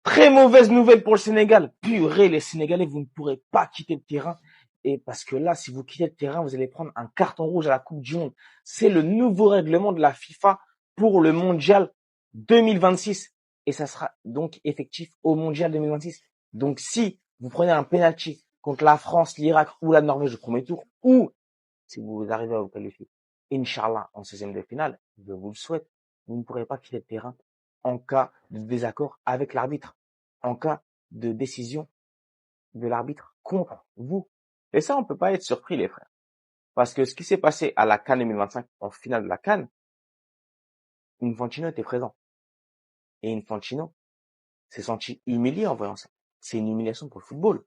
Très mauvaise nouvelle pour le Sénégal. Purée, les Sénégalais, vous ne pourrez pas quitter le terrain. Et parce que là, si vous quittez le terrain, vous allez prendre un carton rouge à la Coupe du Monde. C'est le nouveau règlement de la FIFA pour le Mondial 2026. Et ça sera donc effectif au Mondial 2026. Donc si vous prenez un penalty contre la France, l'Irak ou la Norvège au premier tour, ou si vous arrivez à vous qualifier, Inch'Allah, en 16e de finale, je vous le souhaite, vous ne pourrez pas quitter le terrain en cas de désaccord avec l'arbitre, en cas de décision de l'arbitre contre vous. Et ça, on peut pas être surpris, les frères. Parce que ce qui s'est passé à la CAN 2025, en finale de la CAN, Infantino était présent. Et Infantino s'est senti humilié en voyant ça. C'est une humiliation pour le football.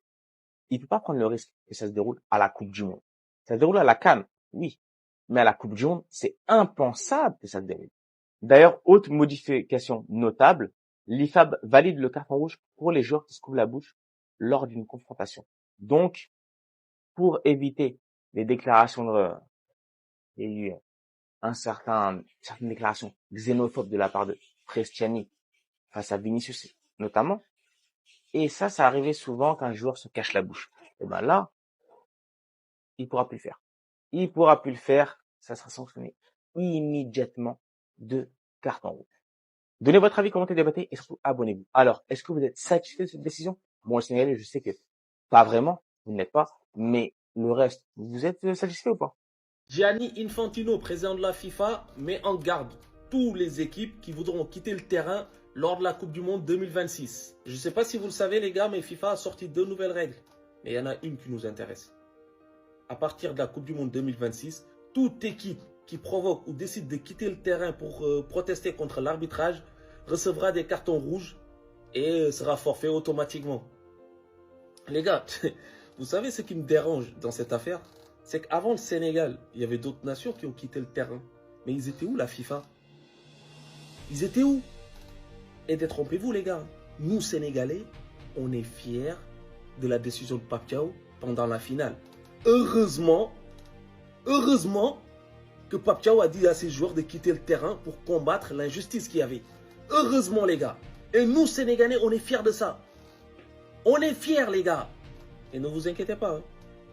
Il peut pas prendre le risque que ça se déroule à la Coupe du Monde. Ça se déroule à la CAN, oui. Mais à la Coupe du Monde, c'est impensable que ça se déroule. D'ailleurs, autre modification notable, l'IFAB valide le carton rouge pour les joueurs qui se couvrent la bouche lors d'une confrontation. Donc, pour éviter les déclarations il y a eu certaines déclarations xénophobes de la part de Cristiani face à Vinicius, notamment. Et ça arrivait souvent quand un joueur se cache la bouche. Et ben là, il pourra plus le faire. Il pourra plus le faire. Ça sera sanctionné immédiatement de carton rouge. Donnez votre avis, commentez, débattez et surtout abonnez-vous. Alors, est-ce que vous êtes satisfait de cette décision? Bon, le Sénégalais, je sais que pas vraiment, vous n'êtes pas, mais le reste, vous êtes satisfait ou pas? Gianni Infantino, président de la FIFA, met en garde toutes les équipes qui voudront quitter le terrain lors de la Coupe du Monde 2026. Je ne sais pas si vous le savez les gars, mais FIFA a sorti 2 nouvelles règles. Mais il y en a une qui nous intéresse. À partir de la Coupe du Monde 2026, toute équipe qui provoque ou décide de quitter le terrain pour protester contre l'arbitrage recevra des cartons rouges et sera forfait automatiquement. Les gars, vous savez ce qui me dérange dans cette affaire? C'est qu'avant le Sénégal, il y avait d'autres nations qui ont quitté le terrain. Mais ils étaient où la FIFA? Ils étaient où? Et détrompez-vous les gars, nous Sénégalais, on est fiers de la décision de Pape Thiaw pendant la finale. Heureusement que Pape Thiaw a dit à ses joueurs de quitter le terrain pour combattre l'injustice qu'il y avait. Heureusement les gars. Et nous Sénégalais, on est fiers de ça. On est fiers les gars. Et ne vous inquiétez pas, hein.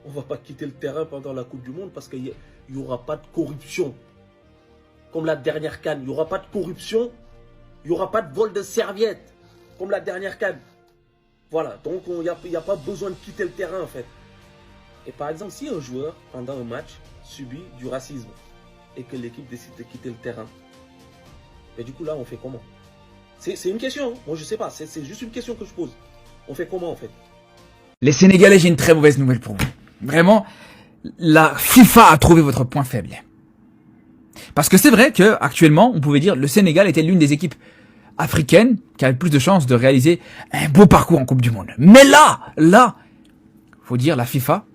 On ne va pas quitter le terrain pendant la Coupe du Monde parce qu'il n'y aura pas de corruption. Comme la dernière CAN, il n'y aura pas de corruption. Il n'y aura pas de vol de serviettes. Comme la dernière CAN. Voilà, donc il n'y a pas besoin de quitter le terrain en fait. Et par exemple, si un joueur, pendant un match, subit du racisme et que l'équipe décide de quitter le terrain, et du coup là, on fait comment? C'est une question, hein. Moi je sais pas, c'est juste une question que je pose. On fait comment en fait? Les Sénégalais, j'ai une très mauvaise nouvelle pour vous. Vraiment, la FIFA a trouvé votre point faible. Parce que c'est vrai que actuellement, on pouvait dire le Sénégal était l'une des équipes africaines qui avait plus de chances de réaliser un beau parcours en Coupe du Monde. Mais là, faut dire la FIFA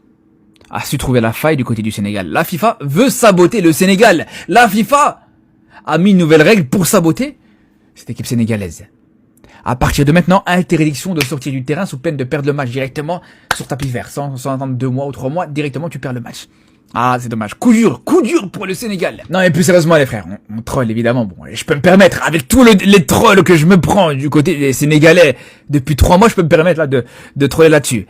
a su trouver la faille du côté du Sénégal. La FIFA veut saboter le Sénégal. La FIFA a mis une nouvelle règle pour saboter cette équipe sénégalaise. À partir de maintenant, interdiction de sortir du terrain sous peine de perdre le match directement sur tapis vert. Sans attendre 2 mois ou 3 mois, directement tu perds le match. Ah, c'est dommage. Coup dur pour le Sénégal. Non, mais plus sérieusement les frères, on troll évidemment. Bon, je peux me permettre, avec tous les trolls que je me prends du côté des Sénégalais depuis 3 mois, je peux me permettre là de troller là-dessus.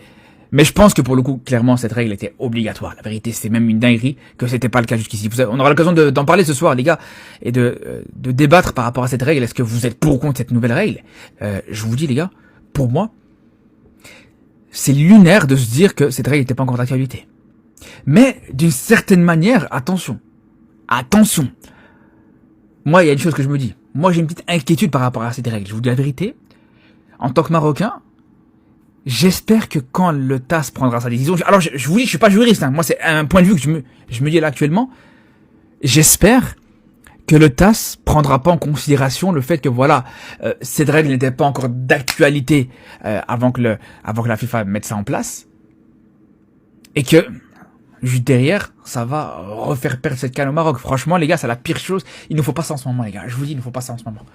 Mais je pense que pour le coup, clairement, cette règle était obligatoire. La vérité, c'est même une dinguerie que c'était pas le cas jusqu'ici. On aura l'occasion d'en parler ce soir, les gars, et de débattre par rapport à cette règle. Est-ce que vous êtes pour ou contre cette nouvelle règle? Je vous dis, les gars, pour moi, c'est lunaire de se dire que cette règle n'était pas encore d'actualité. Mais, d'une certaine manière, attention. Moi, il y a une chose que je me dis. Moi, j'ai une petite inquiétude par rapport à cette règle. Je vous dis la vérité. En tant que Marocain, j'espère que quand le TAS prendra sa décision, alors je vous dis, je suis pas juriste, hein, moi c'est un point de vue que je me dis là actuellement, j'espère que le TAS prendra pas en considération le fait que voilà, cette règle n'était pas encore d'actualité avant que la FIFA mette ça en place, et que juste derrière, ça va refaire perdre cette CAN au Maroc. Franchement les gars, c'est la pire chose, il ne faut pas ça en ce moment les gars, je vous dis, il ne faut pas ça en ce moment.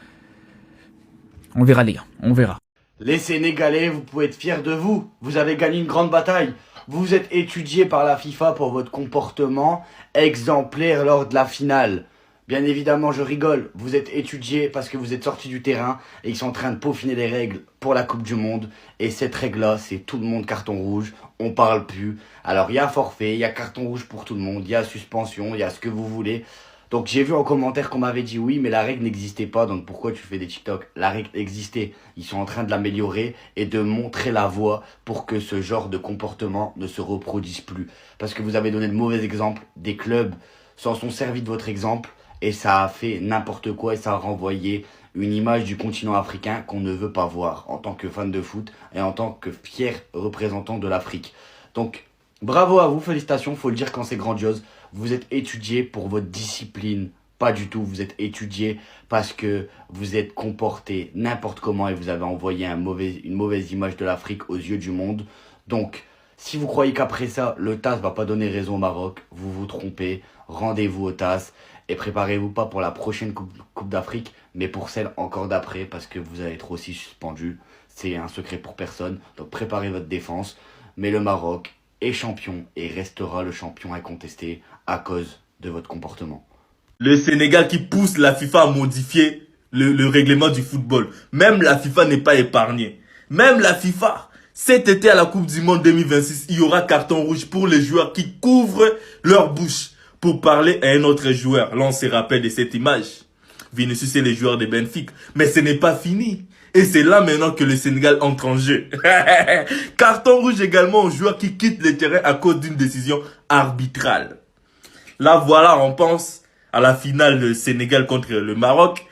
On verra les gars, on verra. Les Sénégalais, vous pouvez être fiers de vous. Vous avez gagné une grande bataille. Vous êtes étudiés par la FIFA pour votre comportement exemplaire lors de la finale. Bien évidemment, je rigole. Vous êtes étudiés parce que vous êtes sortis du terrain et ils sont en train de peaufiner les règles pour la Coupe du Monde. Et cette règle-là, c'est tout le monde carton rouge. On parle plus. Alors, il y a forfait, il y a carton rouge pour tout le monde, il y a suspension, il y a ce que vous voulez. Donc, j'ai vu en commentaire qu'on m'avait dit oui, mais la règle n'existait pas. Donc, pourquoi tu fais des TikTok? La règle existait. Ils sont en train de l'améliorer et de montrer la voie pour que ce genre de comportement ne se reproduise plus. Parce que vous avez donné de mauvais exemples. Des clubs s'en sont servis de votre exemple. Et ça a fait n'importe quoi et ça a renvoyé une image du continent africain qu'on ne veut pas voir en tant que fan de foot et en tant que fier représentant de l'Afrique. Donc, bravo à vous, félicitations, faut le dire quand c'est grandiose. Vous êtes étudiés pour votre discipline, pas du tout. Vous êtes étudiés parce que vous êtes comportés n'importe comment et vous avez envoyé une mauvaise image de l'Afrique aux yeux du monde. Donc, si vous croyez qu'après ça, le TAS va pas donner raison au Maroc, vous vous trompez. Rendez-vous au TAS. Et préparez-vous pas pour la prochaine coupe d'Afrique, mais pour celle encore d'après, parce que vous allez être aussi suspendu. C'est un secret pour personne. Donc préparez votre défense. Mais le Maroc est champion et restera le champion incontesté à cause de votre comportement. Le Sénégal qui pousse la FIFA à modifier le règlement du football. Même la FIFA n'est pas épargnée. Même la FIFA, cet été à la Coupe du Monde 2026, il y aura carton rouge pour les joueurs qui couvrent leur bouche pour parler à un autre joueur. Là, on se rappelle de cette image. Vinicius et les joueurs de Benfica. Mais ce n'est pas fini. Et c'est là maintenant que le Sénégal entre en jeu. Carton rouge également aux joueurs qui quittent le terrain à cause d'une décision arbitrale. Là, voilà, on pense à la finale du Sénégal contre le Maroc.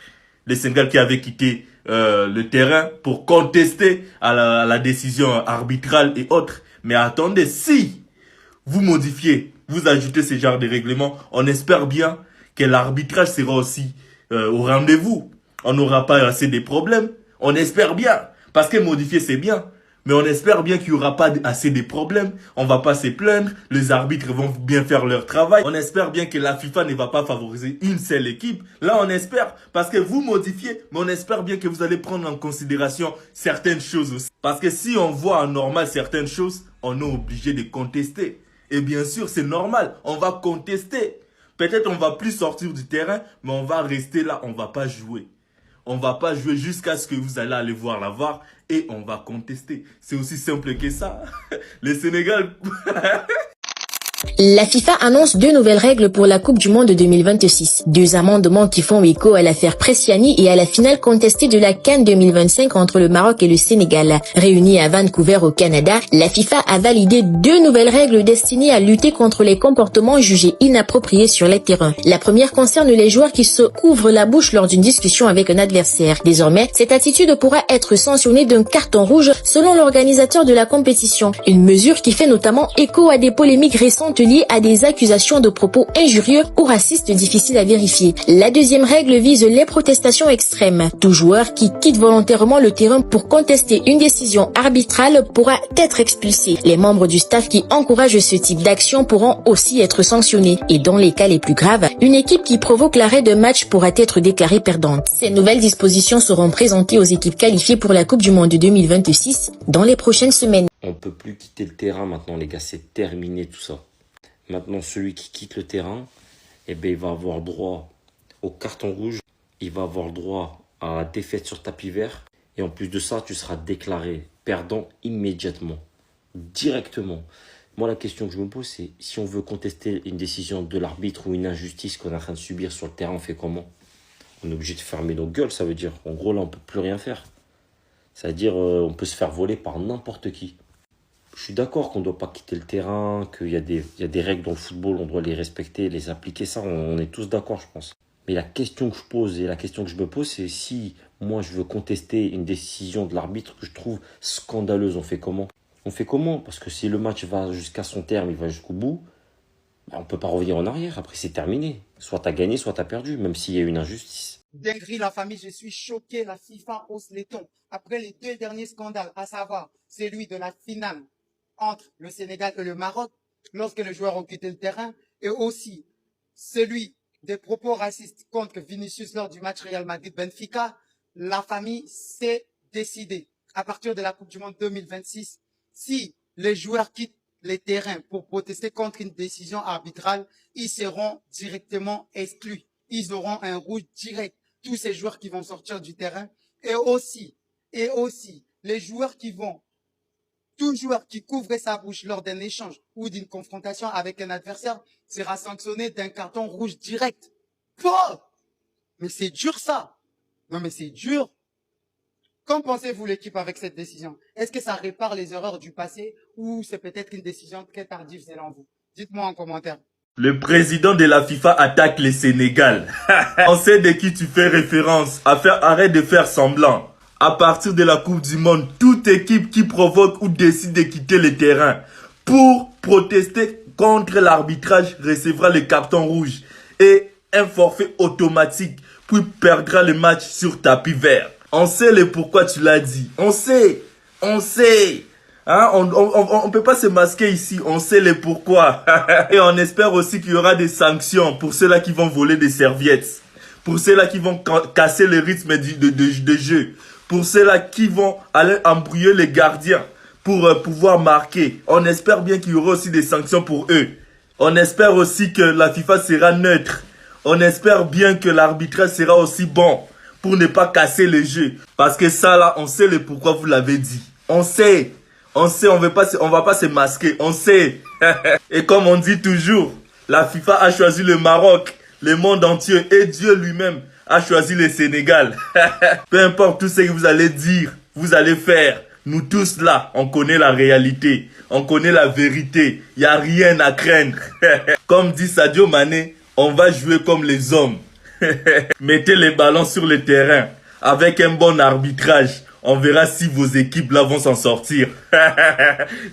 Le Sénégal qui avait quitté le terrain pour contester à la décision arbitrale et autres. Mais attendez, si vous modifiez, vous ajoutez ce genre de règlement, on espère bien que l'arbitrage sera aussi au rendez-vous. On n'aura pas assez de problèmes. On espère bien. Parce que modifier, c'est bien. Mais on espère bien qu'il n'y aura pas assez de problèmes. On va pas se plaindre. Les arbitres vont bien faire leur travail. On espère bien que la FIFA ne va pas favoriser une seule équipe. Là, on espère. Parce que vous modifiez. Mais on espère bien que vous allez prendre en considération certaines choses aussi. Parce que si on voit en normal certaines choses, on est obligé de contester. Et bien sûr, c'est normal. On va contester. Peut-être on va plus sortir du terrain, mais on va rester là. On va pas jouer. On va pas jouer jusqu'à ce que vous allez aller voir la VAR et on va contester. C'est aussi simple que ça. Le Sénégal... La FIFA annonce 2 nouvelles règles pour la Coupe du Monde 2026. 2 amendements qui font écho à l'affaire Pressiani et à la finale contestée de la CAN 2025 entre le Maroc et le Sénégal. Réunis à Vancouver au Canada, la FIFA a validé 2 nouvelles règles destinées à lutter contre les comportements jugés inappropriés sur les terrains. La première concerne les joueurs qui se couvrent la bouche lors d'une discussion avec un adversaire. Désormais, cette attitude pourra être sanctionnée d'un carton rouge selon l'organisateur de la compétition. Une mesure qui fait notamment écho à des polémiques récentes liées à des accusations de propos injurieux ou racistes difficiles à vérifier. La deuxième règle vise les protestations extrêmes. Tout joueur qui quitte volontairement le terrain pour contester une décision arbitrale pourra être expulsé. Les membres du staff qui encouragent ce type d'action pourront aussi être sanctionnés. Et dans les cas les plus graves, une équipe qui provoque l'arrêt de match pourra être déclarée perdante. Ces nouvelles dispositions seront présentées aux équipes qualifiées pour la Coupe du Monde 2026 dans les prochaines semaines. On peut plus quitter le terrain maintenant, les gars, c'est terminé tout ça. Maintenant, celui qui quitte le terrain, eh ben, il va avoir droit au carton rouge, il va avoir droit à la défaite sur tapis vert. Et en plus de ça, tu seras déclaré perdant immédiatement, directement. Moi, la question que je me pose, c'est si on veut contester une décision de l'arbitre ou une injustice qu'on est en train de subir sur le terrain, on fait comment? On est obligé de fermer nos gueules, ça veut dire. En gros, là, on peut plus rien faire. C'est-à-dire, on peut se faire voler par n'importe qui. Je suis d'accord qu'on ne doit pas quitter le terrain, qu'il y a des règles dans le football, on doit les respecter, les appliquer, ça, on est tous d'accord, je pense. Mais la question que je pose et la question que je me pose, c'est si moi je veux contester une décision de l'arbitre que je trouve scandaleuse, on fait comment? On fait comment? Parce que si le match va jusqu'à son terme, il va jusqu'au bout, ben on ne peut pas revenir en arrière, après c'est terminé. Soit tu as gagné, soit tu as perdu, même s'il y a une injustice. Dinguerie, la famille, je suis choqué, la FIFA hausse les tons. Après les 2 derniers scandales, à savoir celui de la finale entre le Sénégal et le Maroc, lorsque les joueurs ont quitté le terrain, et aussi celui des propos racistes contre Vinicius lors du match Real Madrid-Benfica, la famille s'est décidée. À partir de la Coupe du Monde 2026, si les joueurs quittent les terrains pour protester contre une décision arbitrale, ils seront directement exclus. ils auront un rouge direct. Tous ces joueurs qui vont sortir du terrain et aussi, les joueurs tout joueur qui couvrait sa bouche lors d'un échange ou d'une confrontation avec un adversaire sera sanctionné d'un carton rouge direct. Oh! Mais c'est dur ça. Non mais c'est dur. Qu'en pensez-vous l'équipe avec cette décision? Est-ce que ça répare les erreurs du passé ou c'est peut-être une décision très tardive selon vous? Dites-moi en commentaire. Le président de la FIFA attaque le Sénégal. On sait de qui tu fais référence. Arrête de faire semblant. À partir de la Coupe du Monde, toute équipe qui provoque ou décide de quitter le terrain pour protester contre l'arbitrage recevra le carton rouge et un forfait automatique, puis perdra le match sur tapis vert. On sait le pourquoi tu l'as dit. On sait. Hein? On peut pas se masquer ici. On sait le pourquoi. Et on espère aussi qu'il y aura des sanctions pour ceux-là qui vont voler des serviettes. Pour ceux-là qui vont casser le rythme de jeu. Pour ceux-là qui vont aller embrouiller les gardiens pour pouvoir marquer. On espère bien qu'il y aura aussi des sanctions pour eux. On espère aussi que la FIFA sera neutre. On espère bien que l'arbitrage sera aussi bon pour ne pas casser le jeu. Parce que ça là, on sait le pourquoi vous l'avez dit. On sait, on va pas se masquer, on sait. Et comme on dit toujours, la FIFA a choisi le Maroc, le monde entier et Dieu lui-même a choisi le Sénégal. Peu importe tout ce que vous allez dire, vous allez faire. Nous tous là, on connaît la réalité, on connaît la vérité. Il n'y a rien à craindre. Comme dit Sadio Mané, on va jouer comme les hommes. Mettez les ballons sur le terrain. Avec un bon arbitrage, on verra si vos équipes là vont s'en sortir.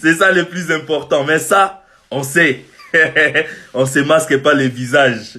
C'est ça le plus important. Mais ça, on sait. On se masque pas les visages.